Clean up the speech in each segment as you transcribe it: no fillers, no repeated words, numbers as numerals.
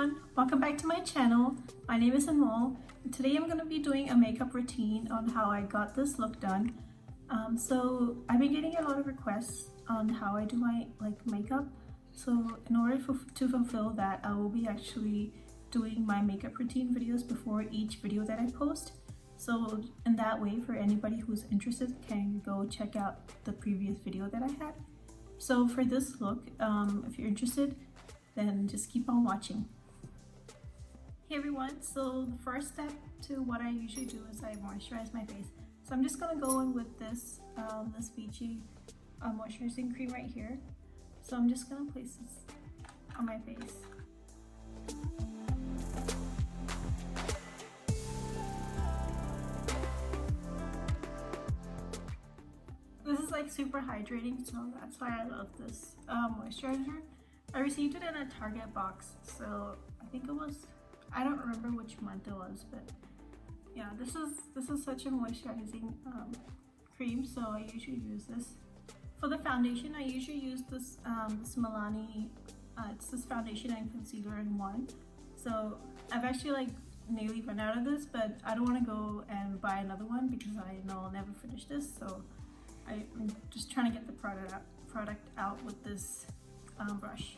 everyone, welcome back to my channel. My name is Anmol. Today I'm going to be doing a makeup routine on how I got this look done. So I've been getting a lot of requests on how I do my makeup. So in order to fulfill that, I will be actually doing my makeup routine videos before each video that I post. So in that way, for anybody who's interested can go check out the previous video that I had. So for this look, if you're interested, then just keep on watching. Hey everyone, so the first step to what I usually do is I moisturize my face. So I'm just gonna go in with this Vichy moisturizing cream right here. So I'm just gonna place this on my face. This is like super hydrating, so that's why I love this moisturizer. I received it in a Target box, so I think it was, I don't remember which month it was, but yeah, this is such a moisturizing cream, so I usually use this. For the foundation, I usually use this Milani, it's this foundation and concealer in one. So I've actually nearly run out of this, but I don't want to go and buy another one because I know I'll never finish this. So I'm just trying to get the product out with this brush.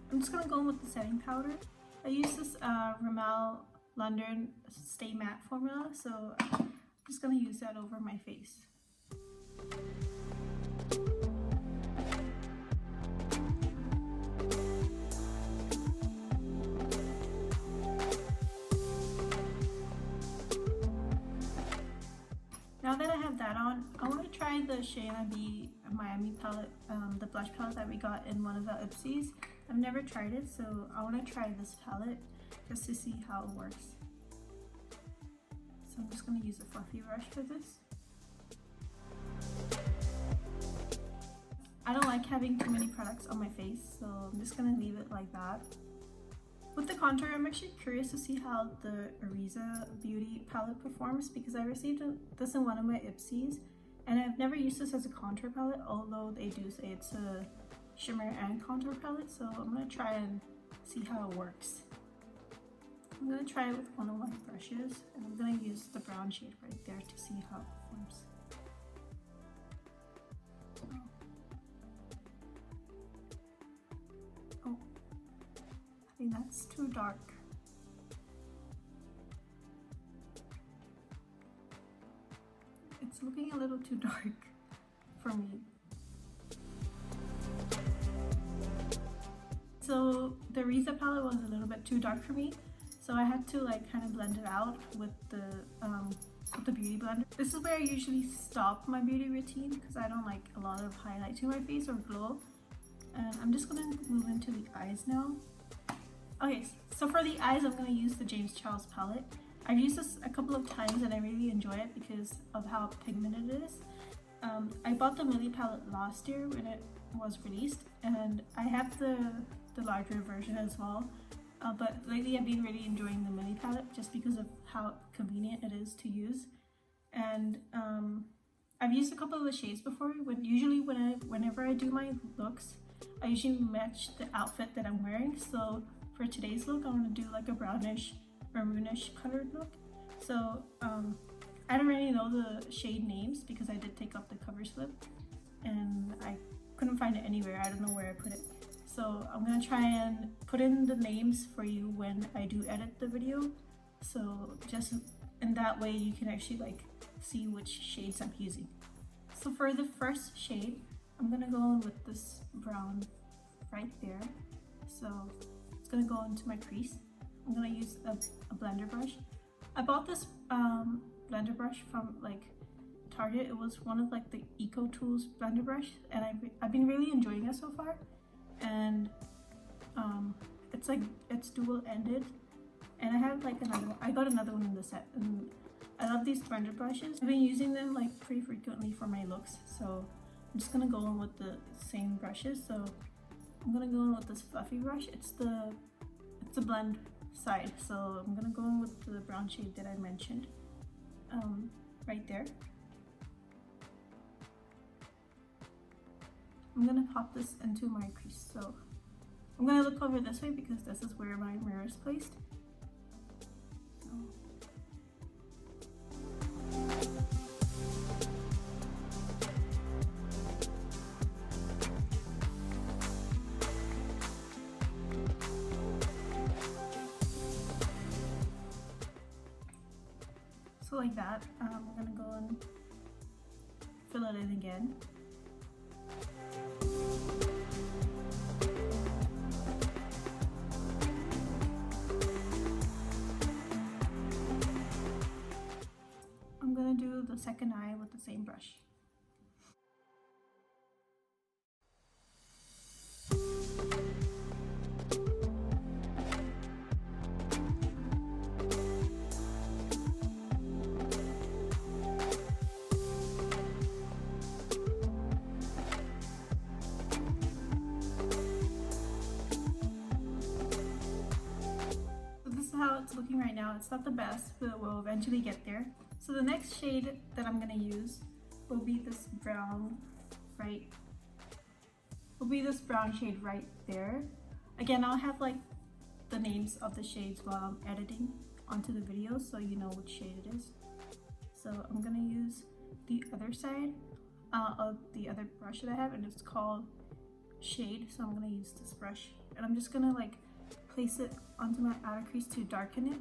I'm just gonna go in with the setting powder. I use this Rimmel London Stay Matte formula, so I'm just gonna use that over my face. Now that I have that on, I want to try the Shayna B Miami palette, the blush palette that we got in one of the Oopsies. I've never tried it, so I want to try this palette just to see how it works. So I'm just going to use a fluffy brush for this. I don't like having too many products on my face, so I'm just going to leave it like that. With the contour, I'm actually curious to see how the Oryza Beauty palette performs because I received this in one of my Ipsies and I've never used this as a contour palette, although they do say it's a shimmer and contour palette, so I'm going to try and see how it works. I'm going to try it with one of my brushes and I'm going to use the brown shade right there to see how it performs. Oh. I think that's too dark. It's looking a little too dark for me. So the Oryza palette was a little bit too dark for me, so I had to kind of blend it out with the beauty blender. This is where I usually stop my beauty routine because I don't like a lot of highlight to my face or glow. And I'm just gonna move into the eyes now. Okay, so for the eyes, I'm going to use the James Charles palette. I've used this a couple of times and I really enjoy it because of how pigmented it is. I bought the Millie palette last year when it was released, and I have the larger version as well. But lately I've been really enjoying the Millie palette just because of how convenient it is to use. And I've used a couple of the shades before. Whenever I do my looks, I usually match the outfit that I'm wearing. So for today's look, I want to do like a brownish, maroonish colored look. So I don't really know the shade names because I did take off the cover slip and I couldn't find it anywhere. I don't know where I put it. So I'm going to try and put in the names for you when I do edit the video. So just in that way you can actually see which shades I'm using. So for the first shade, I'm going to go in with this brown right there. So it's gonna go into my crease. I'm gonna use a blender brush. I bought this blender brush from like Target. It was one of like the Eco Tools blender brush, and I've been really enjoying it so far. And it's like it's dual ended, and I have like another one. I got another one in the set, and I love these blender brushes. I've been using them like pretty frequently for my looks, so I'm just gonna go in with the same brushes. So I'm gonna go in with this fluffy brush. It's the blend side, so I'm gonna go in with the brown shade that I mentioned right there. I'm gonna pop this into my crease. So I'm gonna look over this way because this is where my mirror is placed. So like that, I'm gonna go and fill it in again. I'm gonna do the second eye with the same brush. How it's looking right now. It's not the best, but we'll eventually get there. So the next shade that I'm gonna use will be this brown shade right there. Again, I'll have like the names of the shades while I'm editing onto the video, so you know which shade it is. So I'm gonna use the other side of the other brush that I have, and it's called Shade. So I'm gonna use this brush, and I'm just gonna like place it onto my outer crease to darken it.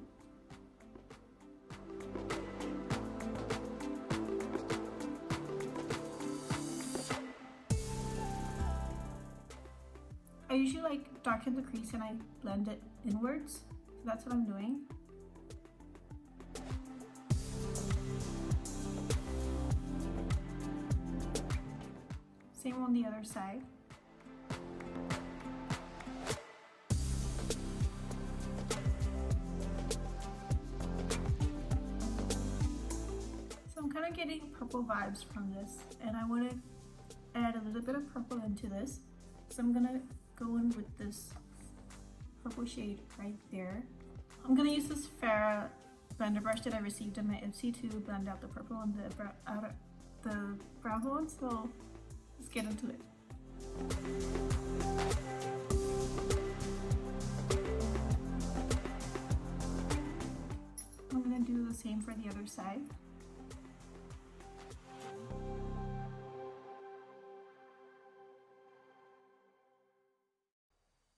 I usually like darken the crease and I blend it inwards, so that's what I'm doing. Same on the other side. Getting purple vibes from this, and I want to add a little bit of purple into this, so I'm gonna go in with this purple shade right there. I'm gonna use this Farrah blender brush that I received in my Ipsy to blend out the purple and the brown one, so let's get into it. I'm gonna do the same for the other side.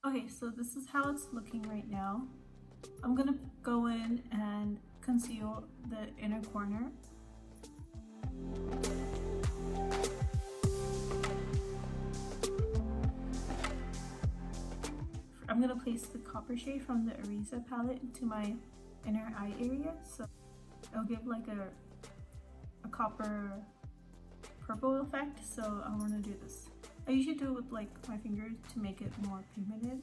Okay, so this is how it's looking right now. I'm gonna go in and conceal the inner corner. I'm gonna place the copper shade from the Oryza palette into my inner eye area, so it'll give like a copper purple effect, so I want to do this. I usually do it with like my fingers to make it more pigmented.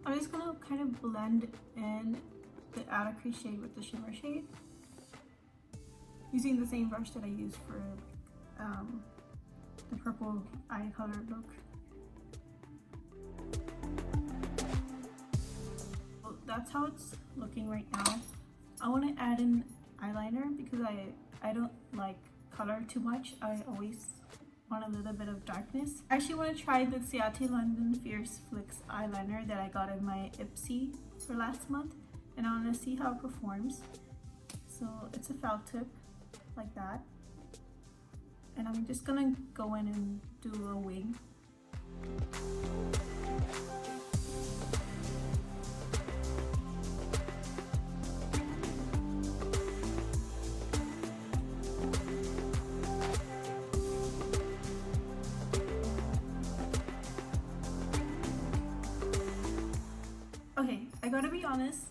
I'm just gonna kind of blend in the outer crease shade with the shimmer shade using the same brush that I used for the purple eye color look. So that's how it's looking right now. I want to add an eyeliner because I don't like color too much. I always want a little bit of darkness. I actually want to try the Ciate London Fierce Flicks eyeliner that I got in my Ipsy for last month, and I want to see how it performs. So it's a felt tip like that, and I'm just gonna go in and do a wing. Okay, I gotta be honest,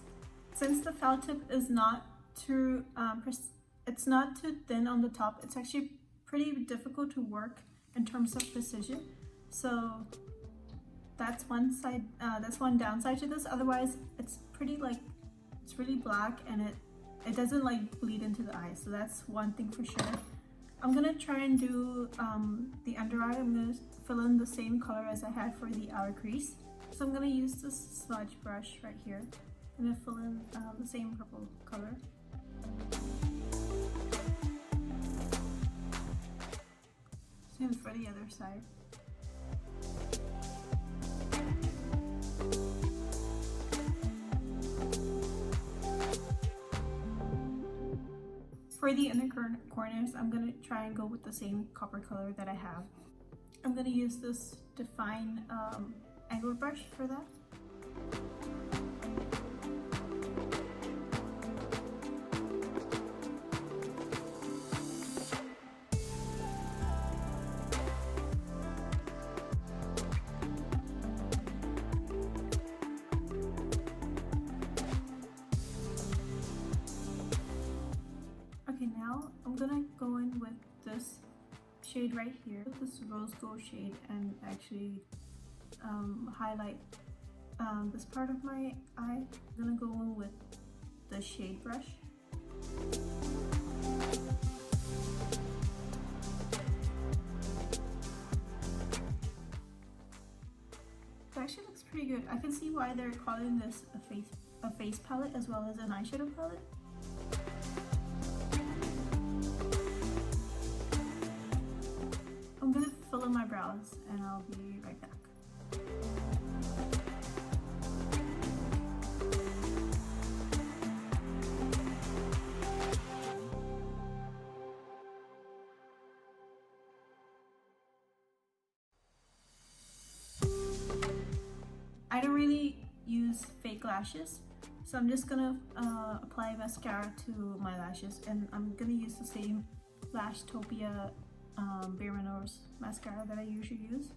since the felt tip is not too it's not too thin on the top, it's actually pretty difficult to work in terms of precision. So that's one side, that's one downside to this. Otherwise, it's pretty like, it's really black and it doesn't like bleed into the eye. So that's one thing for sure. I'm gonna try and do the under eye. I'm gonna fill in the same color as I had for the outer crease. So I'm gonna use this smudge brush right here. I'm gonna fill in the same purple color. Same for the other side. For the inner corners, I'm gonna try and go with the same copper color that I have. I'm gonna use this Define angled brush for that. Okay, now I'm gonna go in with this shade right here, this rose gold shade, and actually highlight this part of my eye. I'm gonna go in with the shade brush. It actually looks pretty good. I can see why they're calling this a face palette as well as an eyeshadow palette. I'm gonna fill in my brows and I'll be right back. I don't really use fake lashes, so I'm just gonna apply mascara to my lashes, and I'm gonna use the same Lashtopia Bare Minerals mascara that I usually use.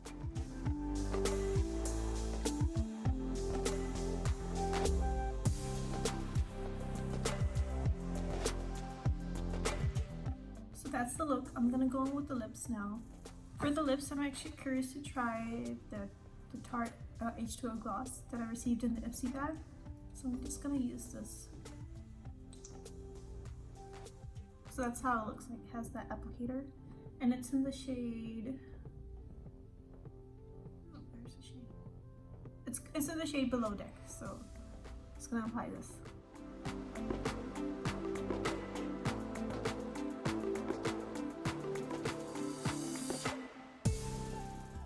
So that's the look. I'm gonna go in with the lips now. For the lips, I'm actually curious to try the Tarte H2O gloss that I received in the Ipsy bag. So I'm just gonna use this. So that's how it looks like. It has that applicator. And it's in the shade, oh, where's the shade? It's in the shade Below Deck, so I'm just gonna apply this.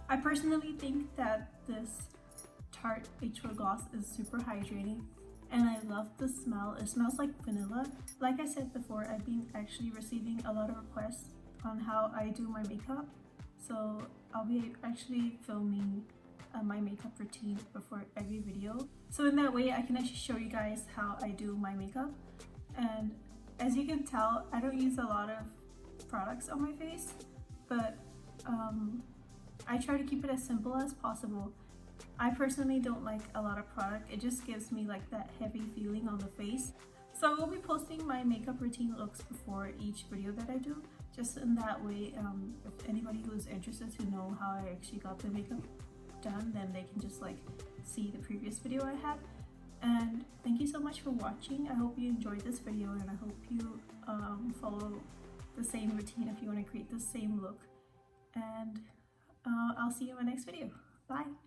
I personally think that this Tarte H2O gloss is super hydrating, and I love the smell. It smells like vanilla. Like I said before, I've been actually receiving a lot of requests on how I do my makeup, so I'll be actually filming my makeup routine before every video, so in that way I can actually show you guys how I do my makeup. And as you can tell, I don't use a lot of products on my face, but I try to keep it as simple as possible. I personally don't like a lot of product. It just gives me like that heavy feeling on the face. So I will be posting my makeup routine looks before each video that I do, just in that way, if anybody who's interested to know how I actually got the makeup done, then they can just like see the previous video I had. And thank you so much for watching. I hope you enjoyed this video, and I hope you follow the same routine if you want to create the same look. And I'll see you in my next video. Bye!